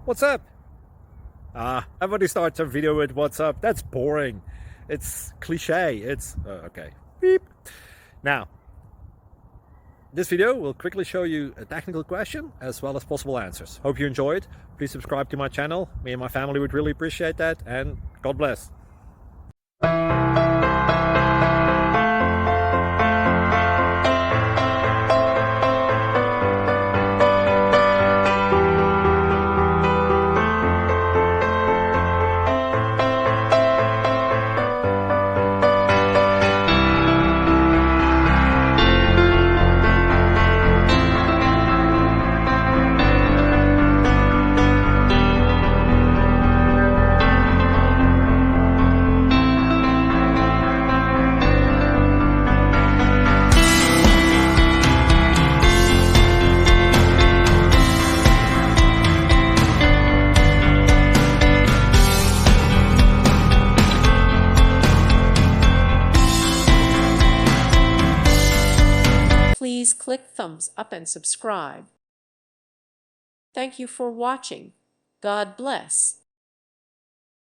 What's up? Everybody starts a video with what's up. That's boring. It's cliche. It's okay. Beep. Now, this video will quickly show you a technical question as well as possible answers. Hope you enjoyed. Please subscribe to my channel. Me and my family would really appreciate that, and God bless. Please click thumbs up and subscribe. Thank you for watching. God bless.